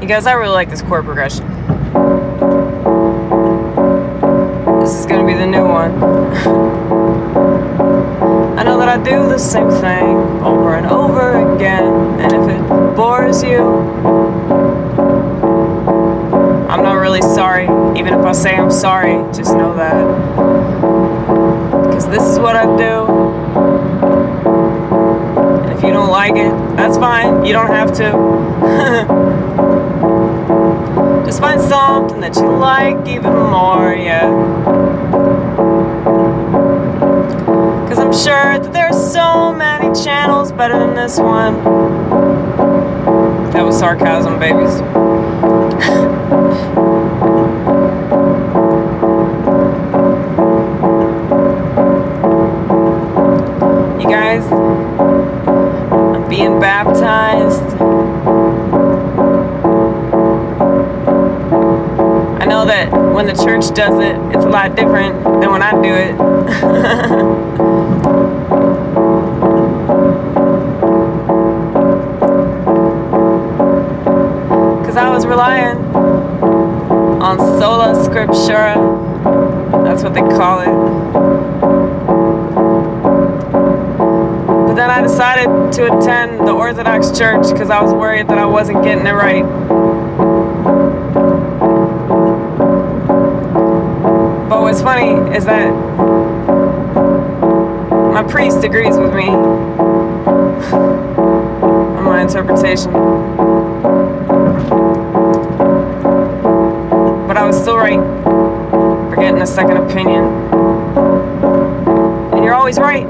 You guys, I really like this chord progression. This is gonna be the new one. I know that I do the same thing over and over again, and if it bores you, I'm not really sorry. Even if I say I'm sorry, just know that. Because this is what I do. And if you don't like it, that's fine. You don't have to. Just find something that you like even more, yeah. Cause I'm sure that there are so many channels better than this one. That was sarcasm, babies. You guys, I'm being baptized. I know that when the church does it, it's a lot different than when I do it. Cause I was relying on sola scriptura, that's what they call it. But then I decided to attend the Orthodox Church because I was worried that I wasn't getting it right. But what's funny is that my priest agrees with me on my interpretation. But I was still right for getting a second opinion. And you're always right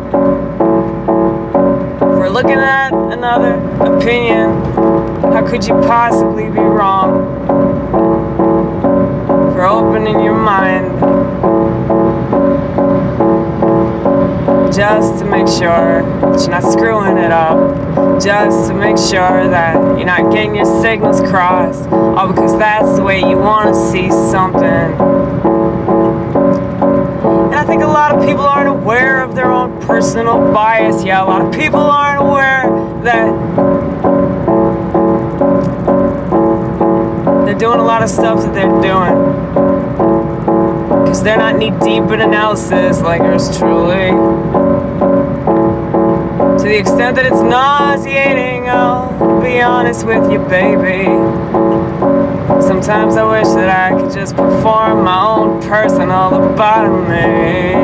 for looking at another opinion. How could you possibly be wrong? For opening your mind just to make sure that you're not screwing it up, just to make sure that you're not getting your signals crossed, all because that's the way you want to see something. And I think a lot of people aren't aware of their own personal bias. Yeah, a lot of people aren't aware that they're doing a lot of stuff that they're doing because they're not knee deep in analysis like yours truly. To the extent that it's nauseating, I'll be honest with you, baby. Sometimes I wish that I could just perform my own personal lobotomy.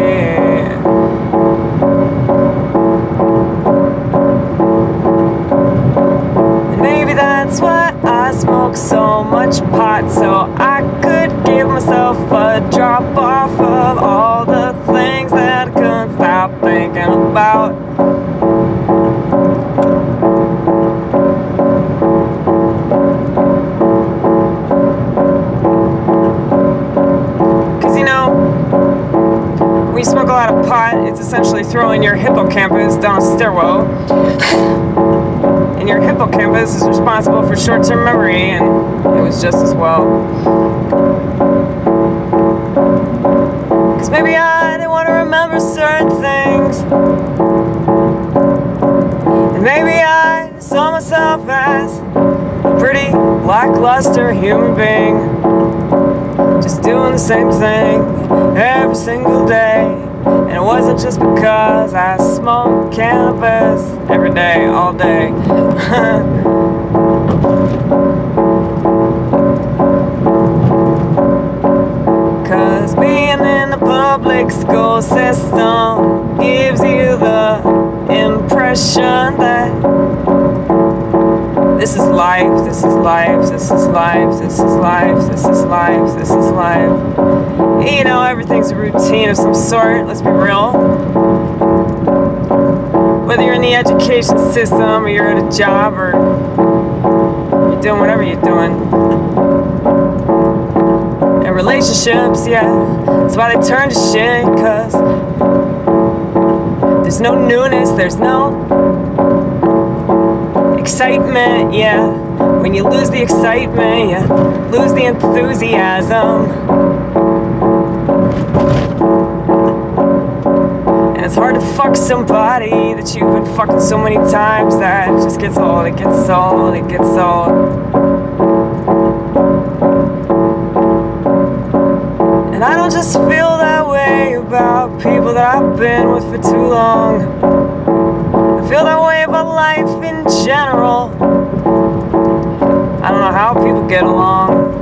And maybe that's why I smoke so much pot, so I could give myself a drop off of all the things that I couldn't stop thinking about. When you smoke a lot of pot, it's essentially throwing your hippocampus down a stairwell. And your hippocampus is responsible for short-term memory, and it was just as well. Cause maybe I didn't want to remember certain things. And maybe I saw myself as a pretty lackluster human being, just doing the same thing every single day. And it wasn't just because I smoked cannabis every day, all day. Cause being in the public school system gives you the impression that this is life, this is life, this is life, this is life, this is life, this is life. You know, everything's a routine of some sort, let's be real. Whether you're in the education system, or you're at a job, or you're doing whatever you're doing. And relationships, yeah, that's why they turn to shit, cause there's no newness, there's no excitement, yeah. When you lose the excitement, you lose the enthusiasm. And it's hard to fuck somebody that you've been fucking so many times that it just gets old, it gets old, it gets old. just feel that way about people that I've been with for too long. I feel that way about life in general. I don't know how people get along.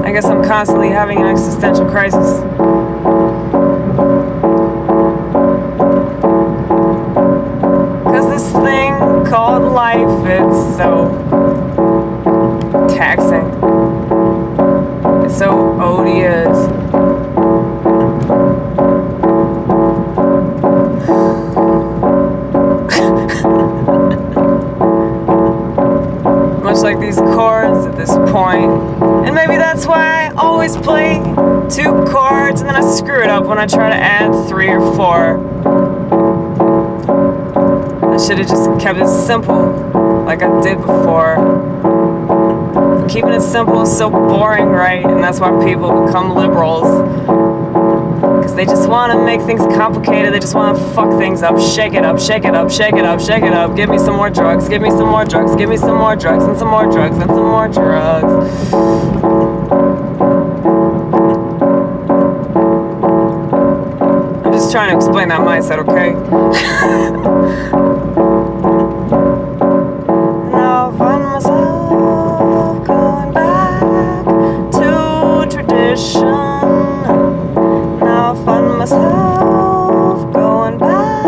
I guess I'm constantly having an existential crisis. Cause this thing called life, it's so taxing. It's so odious. Much like these chords at this point. And maybe that's why I always play 2 chords and then I screw it up when I try to add 3 or 4. I should have just kept it simple like I did before. Keeping it simple is so boring, right? And that's why people become liberals. Because they just want to make things complicated. They just want to fuck things up. Shake it up, shake it up, shake it up, shake it up. Give me some more drugs, give me some more drugs, give me some more drugs, and some more drugs, and some more drugs. I'm just trying to explain that mindset, okay? Now I find myself going back to tradition. Now I find myself going back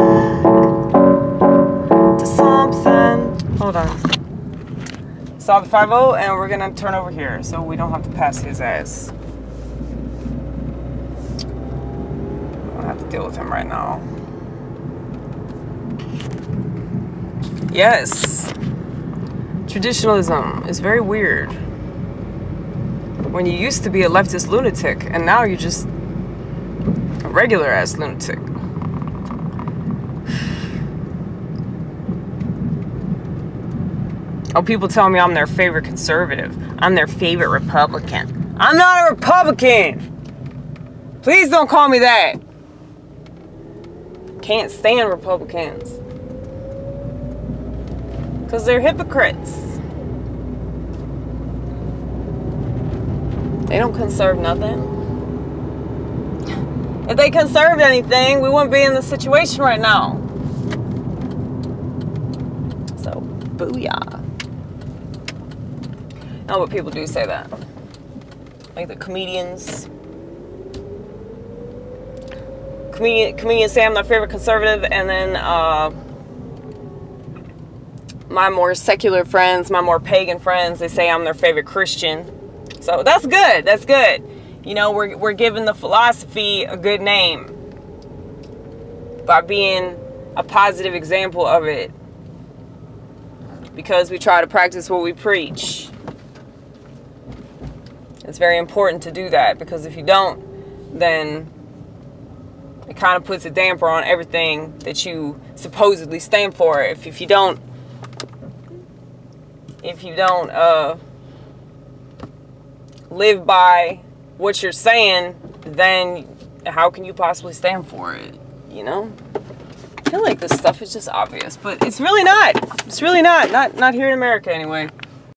to something. Hold on. Stop the 5-0 and we're gonna turn over here so we don't have to pass his ass. I don't have to deal with him right now. Yes. Traditionalism is very weird. When you used to be a leftist lunatic and now you're just a regular ass lunatic. Oh, people tell me I'm their favorite conservative. I'm their favorite Republican. I'm not a Republican! Please don't call me that. Can't stand Republicans. Because they're hypocrites. They don't conserve nothing. If they conserved anything, we wouldn't be in this situation right now. So, booyah. No, but people do say that. Like the comedians. Comedians say I'm their favorite conservative, and then my more secular friends, my more pagan friends, they say I'm their favorite Christian. So that's good. That's good. You know, we're giving the philosophy a good name by being a positive example of it, because we try to practice what we preach. It's very important to do that, because if you don't, then it kind of puts a damper on everything that you supposedly stand for. If you don't live by what you're saying, then how can you possibly stand for it? You know? I feel like this stuff is just obvious, but it's really not. It's really not. Not here in America anyway.